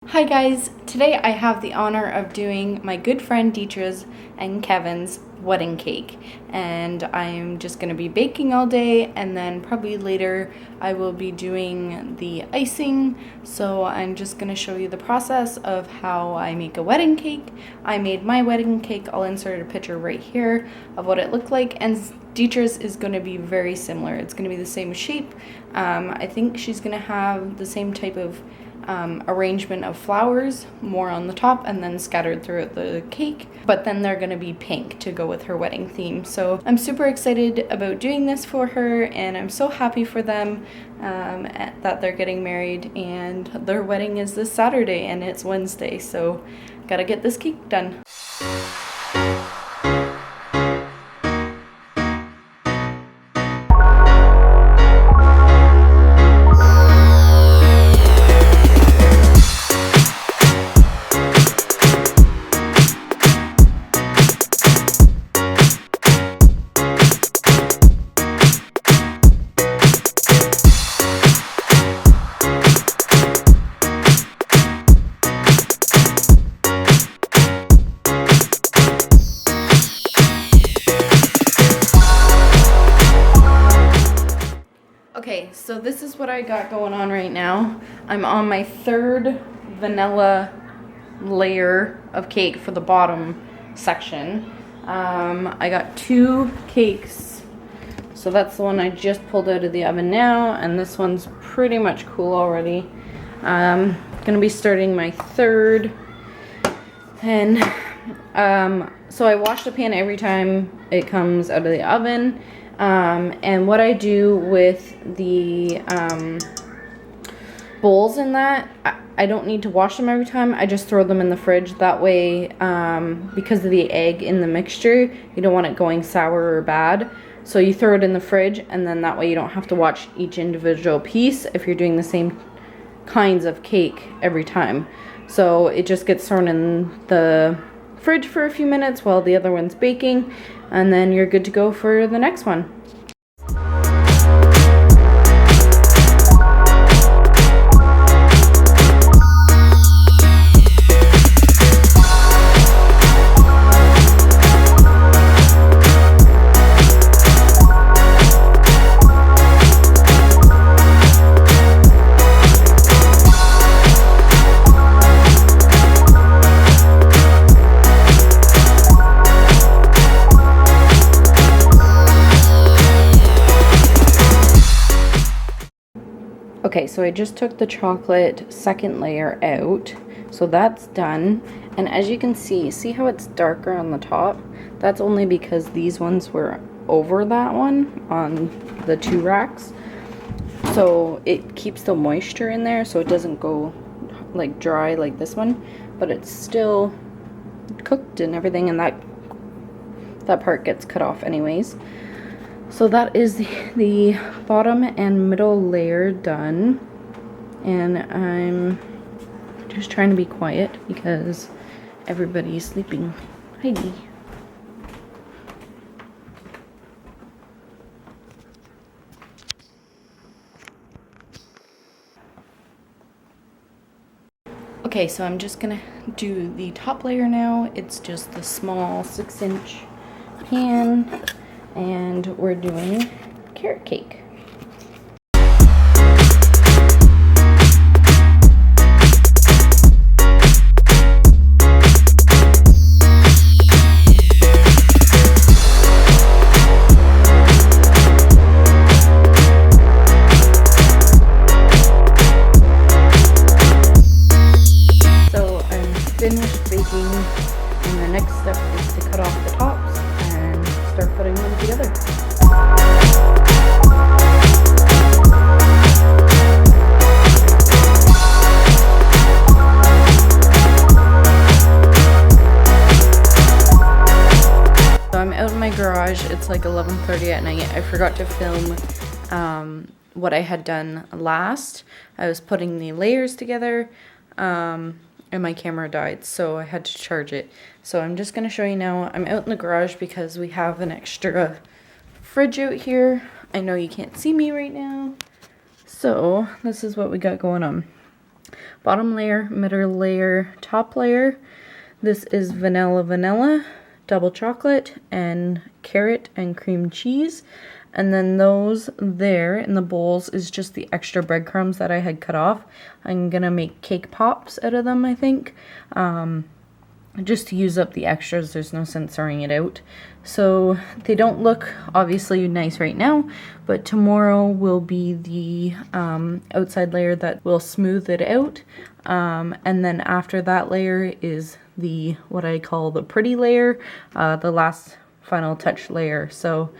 Hi guys, today I have the honor of doing my good friend Dietra's and Kevin's wedding cake, and I'm just going to be baking all day, and then probably later I will be doing the icing. So I'm just going to show you the process of how I make a wedding cake. I made my wedding cake. I'll insert a picture right here of what it looked like, and Dietra's is going to be very similar. It's going to be the same shape. I think she's going to have the same type of arrangement of flowers, more on the top and then scattered throughout the cake, but then they're going to be pink to go with her wedding theme. So I'm super excited about doing this for her, and I'm so happy for them that they're getting married, and their wedding is this Saturday and it's Wednesday, so gotta get this cake done. Okay, so this is what I got going on right now. I'm on my third vanilla layer of cake for the bottom section. I got 2 cakes. So that's the one I just pulled out of the oven now, and this one's pretty much cool already. Gonna be starting my third. And so I wash the pan every time it comes out of the oven. And what I do with the bowls in that, I don't need to wash them every time. I just throw them in the fridge. That way, because of the egg in the mixture, you don't want it going sour or bad. So you throw it in the fridge, and then that way you don't have to watch each individual piece if you're doing the same kinds of cake every time. So it just gets thrown in the fridge for a few minutes while the other one's baking, and then you're good to go for the next one. Okay, so I just took the chocolate second layer out, so that's done. And as you can see how it's darker on the top? That's only because these ones were over that one on the 2 racks. So it keeps the moisture in there, so it doesn't go like dry like this one, but it's still cooked and everything, and that part gets cut off anyways. So that is the bottom and middle layer done, and I'm just trying to be quiet because everybody's sleeping. Heidi. Okay, so I'm just gonna do the top layer now. It's just the small 6-inch pan, and we're doing carrot cake. So I'm finished baking, and the next step is to cut off the tops and start putting them together. So I'm out in my garage. It's like 11:30 at night. I forgot to film what I had done last. I was putting the layers together, and my camera died, so I had to charge it. So I'm just going to show you now. I'm out in the garage because we have an extra fridge out here. I know you can't see me right now, so this is what we got going on. bottom layer, middle layer, top layer. This is vanilla, double chocolate, and carrot and cream cheese. And then those there in the bowls is just the extra breadcrumbs that I had cut off. I'm gonna make cake pops out of them, I think. Just to use up the extras, there's no sense throwing it out. So they don't look obviously nice right now, but tomorrow will be the outside layer that will smooth it out. And then after that layer is the, what I call the pretty layer, the last final touch layer. So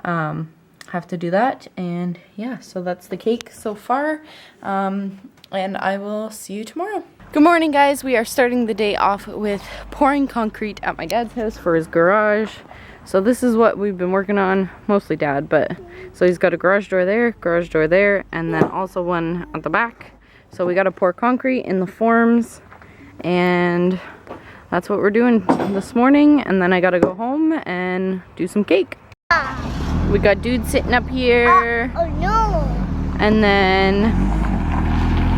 have to do that, and yeah, so that's the cake so far, and I will see you tomorrow. Good morning, guys. We are starting the day off with pouring concrete at my dad's house for his garage. So this is what we've been working on, mostly Dad, but so he's got a garage door there, and then also one at the back. So we got to pour concrete in the forms, and that's what we're doing this morning, and then I got to go home and do some cake. We got dude sitting up here. Oh no! And then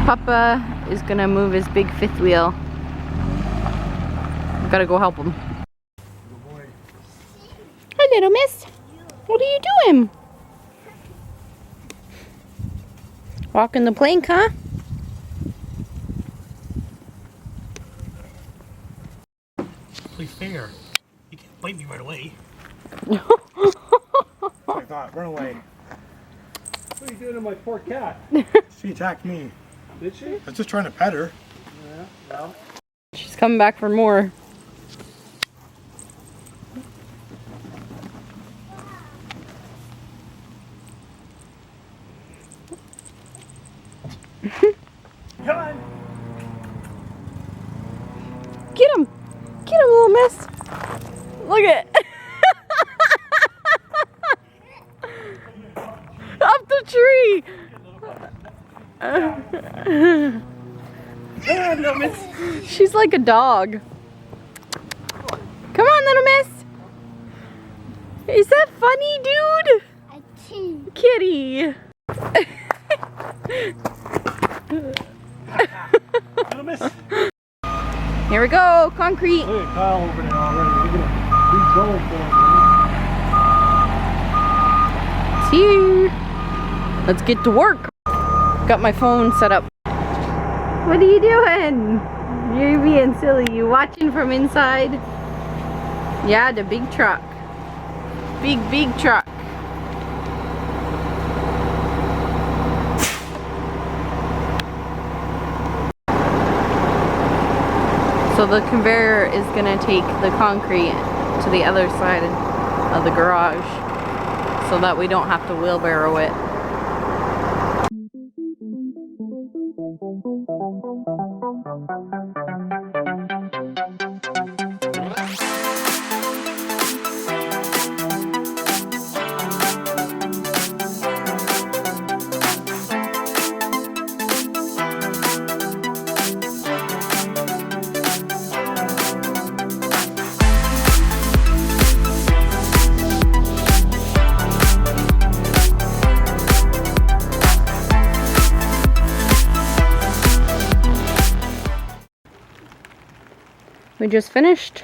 Papa is gonna move his big fifth wheel. Gotta go help him. Good boy. Hi, little miss. What are you doing? Walking the plank, huh? Play fair. You can't bite me right away. I thought, run away. What are you doing to my poor cat? She attacked me. Did she? I was just trying to pet her. Yeah, well. She's coming back for more. Come on. Get him! Get him, little miss! Look at it! Up the tree! No, miss. She's like a dog. Come on, little miss! Is that funny, dude? Kitty! Little miss. Here we go, concrete! Look at Kyle over there already. Look at him. He's going for it, man. It's here! Let's get to work. Got my phone set up. What are you doing? You're being silly. You watching from inside? Yeah, the big truck. Big truck. So the conveyor is gonna take the concrete to the other side of the garage so that we don't have to wheelbarrow it. We just finished,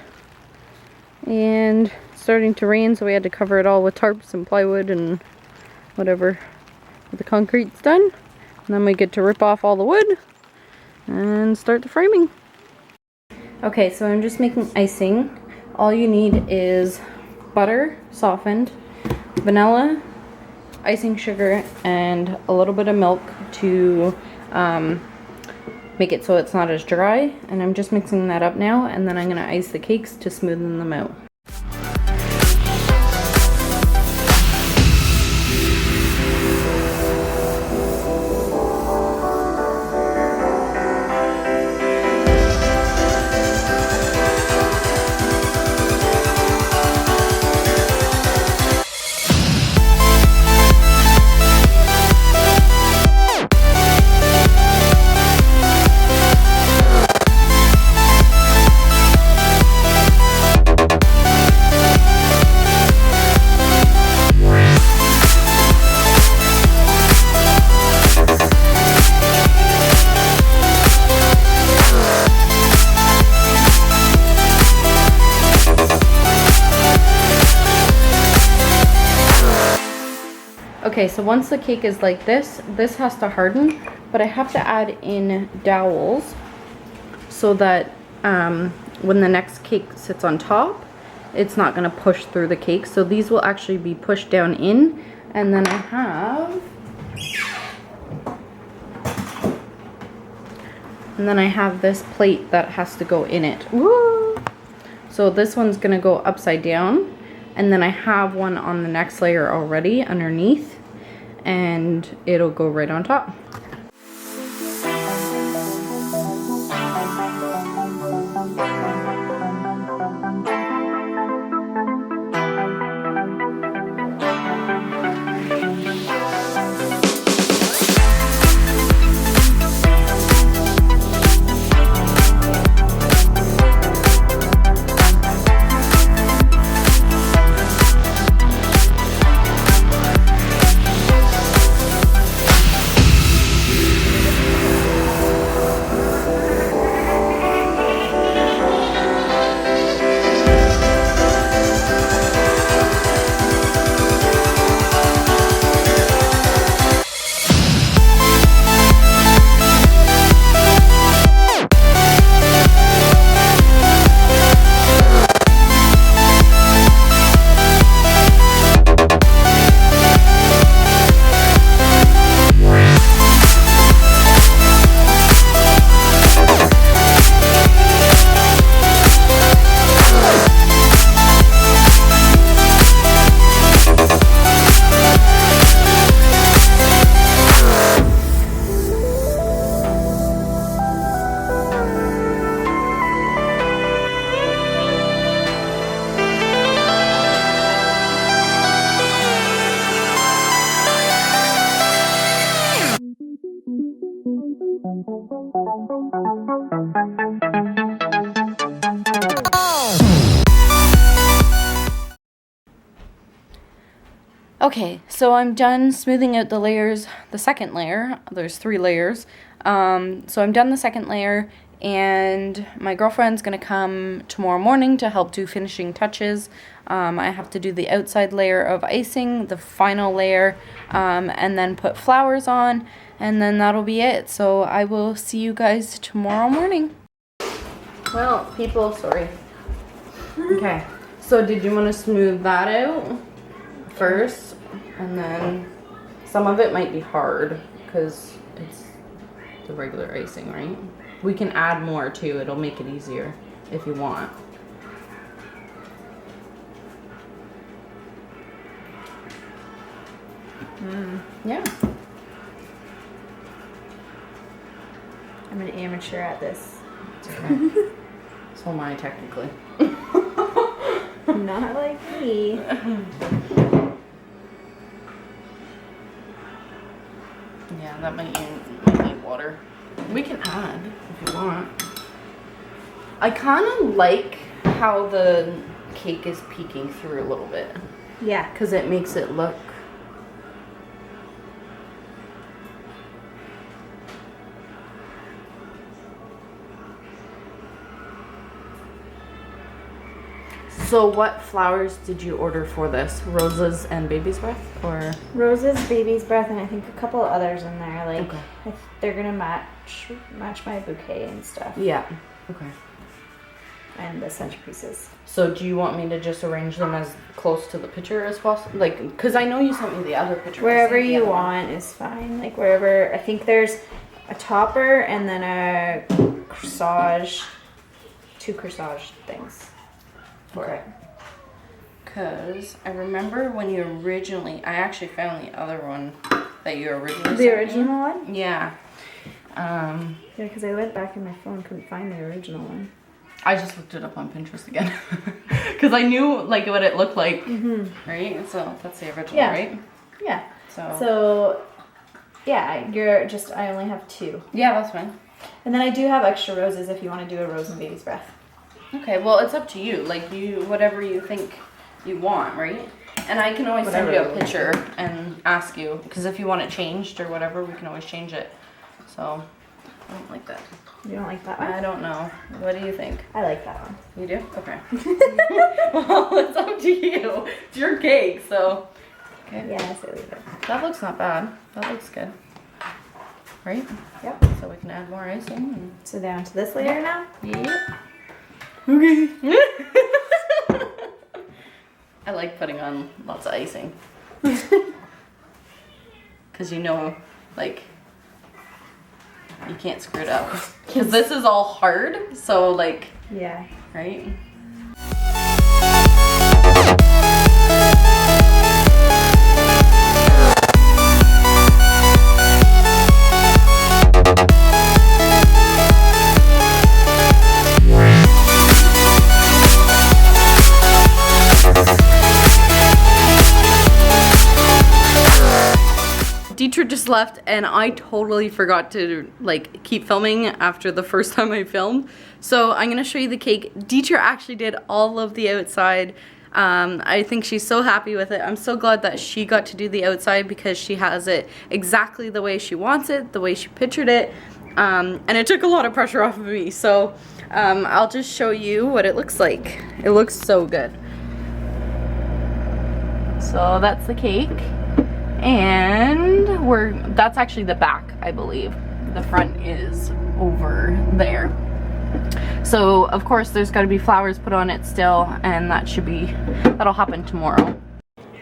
and it's starting to rain, so we had to cover it all with tarps and plywood and whatever. The concrete's done, and then we get to rip off all the wood and start the framing. Okay, so I'm just making icing. All you need is butter softened, vanilla, icing sugar, and a little bit of milk to make it so it's not as dry. And I'm just mixing that up now, and then I'm gonna ice the cakes to smoothen them out. Okay, so once the cake is like this has to harden, but I have to add in dowels so that when the next cake sits on top, it's not going to push through the cake. So these will actually be pushed down in, and then I have this plate that has to go in it. Woo! So this one's going to go upside down, and then I have one on the next layer already underneath, and it'll go right on top. Okay, so I'm done smoothing out the layers, the second layer. There's 3 layers. So I'm done the second layer, and my girlfriend's gonna come tomorrow morning to help do finishing touches. I have to do the outside layer of icing, the final layer, and then put flowers on, and then that'll be it. So I will see you guys tomorrow morning. Well, people, sorry. Okay, so did you want to smooth that out first? And then some of it might be hard because it's the regular icing, right? We can add more too. It'll make it easier if you want. Yeah. I'm an amateur at this. Okay. So am I technically. Not like me. Yeah, that might need water. We can add if you want. I kind of like how the cake is peeking through a little bit. Yeah. Because it makes it look... So what flowers did you order for this? Roses and baby's breath, or? Roses, baby's breath, and I think a couple others in there. Like, Okay. they're gonna match my bouquet and stuff. Yeah. Okay. And the centerpieces. So do you want me to just arrange them as close to the picture as possible? Like, because I know you sent me the other picture. Wherever you want is fine. Like, wherever. I think there's a topper and then a corsage, 2 corsage things for it. Because I remember when you originally, I actually found the other one that you originally sent The me. original one? Yeah. Yeah, because I went back in my phone, couldn't find the original one. I just looked it up on Pinterest again. Because I knew, like, what it looked like. Right? So that's the original, right? Yeah. So, yeah, I only have 2. yeah, that's fine. And then I do have extra roses if you want to do a rose and baby's breath. Okay, well, it's up to you. Like, whatever you think you want, right? And I can always send you a picture and ask you, because if you want it changed or whatever, we can always change it. So, I don't like that. You don't like that one? I don't know. What do you think? I like that one. You do? Okay. Well, it's up to you. It's your cake, so. Okay. Yeah, I say leave it. That looks not bad. That looks good. Right? Yep. So we can add more icing. So down to this layer now? Yeah. Okay. I like putting on lots of icing. Because you know, like, you can't screw it up. Because this is all hard, so like, Yeah. right? Dietra just left and I totally forgot to like keep filming after the first time I filmed. So I'm gonna show you the cake. Dietra actually did all of the outside. I think she's so happy with it. I'm so glad that she got to do the outside because she has it exactly the way she wants it, the way she pictured it. And it took a lot of pressure off of me. So I'll just show you what it looks like. It looks so good. So that's the cake. And that's actually the back, I believe. The front is over there. So of course there's got to be flowers put on it still, and that'll happen tomorrow.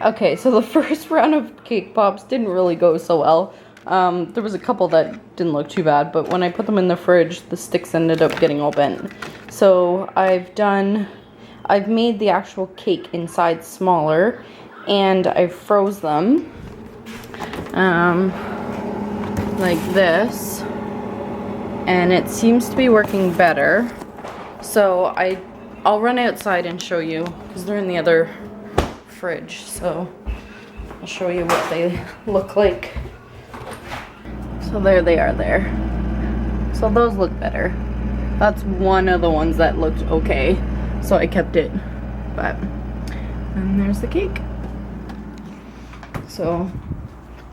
Okay, so the first round of cake pops didn't really go so well. There was a couple that didn't look too bad, but when I put them in the fridge, the sticks ended up getting all bent. So I've made the actual cake inside smaller, and I froze them. Like this, and it seems to be working better. So I'll run outside and show you because they're in the other fridge. So I'll show you what they look like. So there they are there. So those look better. That's one of the ones that looked okay, so I kept it. And there's the cake. So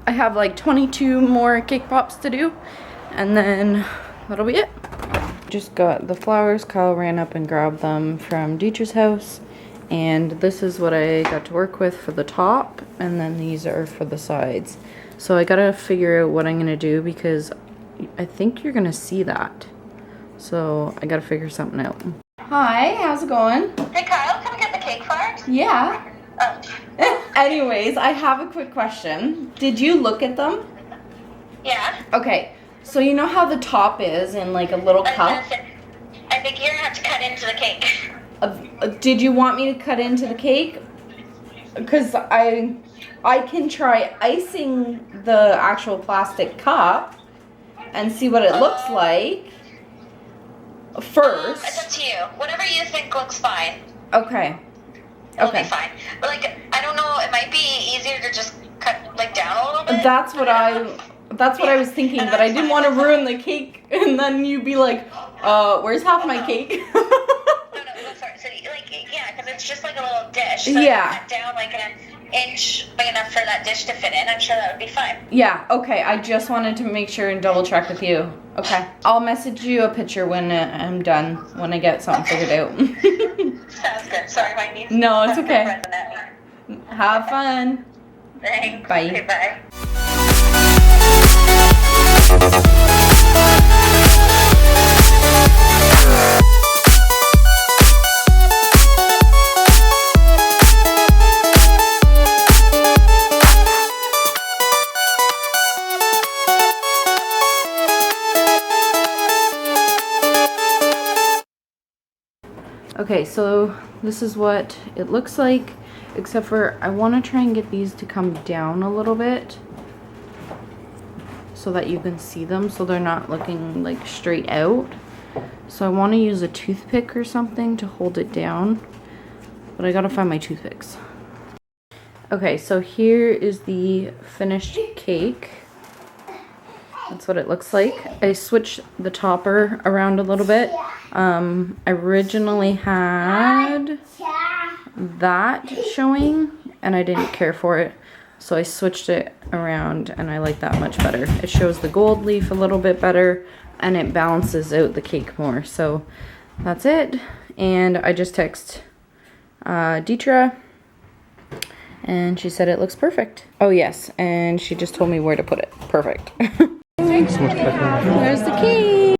I have like 22 more cake pops to do, and then that'll be it. Just got the flowers. Kyle ran up and grabbed them from Dietra's house, and this is what I got to work with for the top, and then these are for the sides. So I gotta figure out what I'm gonna do because I think you're gonna see that. So I gotta figure something out. Hi, how's it going? Hey Kyle, can we get the cake first? Yeah. Oh. Anyways, I have a quick question. Did you look at them? Yeah. Okay, so you know how the top is in like a little cup? I think you're gonna have to cut into the cake. Did you want me to cut into the cake? Because I can try icing the actual plastic cup and see what it looks like first. It's up to you. Whatever you think looks fine. Okay. It'll be fine. But like, I don't know, it might be easier to just cut like down a little bit. That's what I was thinking, but I didn't want to ruin the cake and then you'd be like, where's half my cake? No, sorry. So like, yeah, because it's just like a little dish. So Yeah. Cut down like an inch, big enough for that dish to fit in. I'm sure that would be fine. Yeah, okay. I just wanted to make sure and double check with you. Okay. I'll message you a picture when I'm done, when I get something figured out. Sounds good. Sorry, my niece. No, it's okay. Have fun. Thanks. Bye. Okay, bye. Okay, so this is what it looks like, except for I want to try and get these to come down a little bit so that you can see them so they're not looking like straight out. So I want to use a toothpick or something to hold it down, but I gotta find my toothpicks. Okay, so here is the finished cake. That's what it looks like. I switched the topper around a little bit. I originally had that showing and I didn't care for it, so I switched it around and I like that much better. It shows the gold leaf a little bit better and it balances out the cake more. So that's it. And I just text Dietra and she said it looks perfect. Oh yes, and she just told me where to put it. Perfect. There's the key.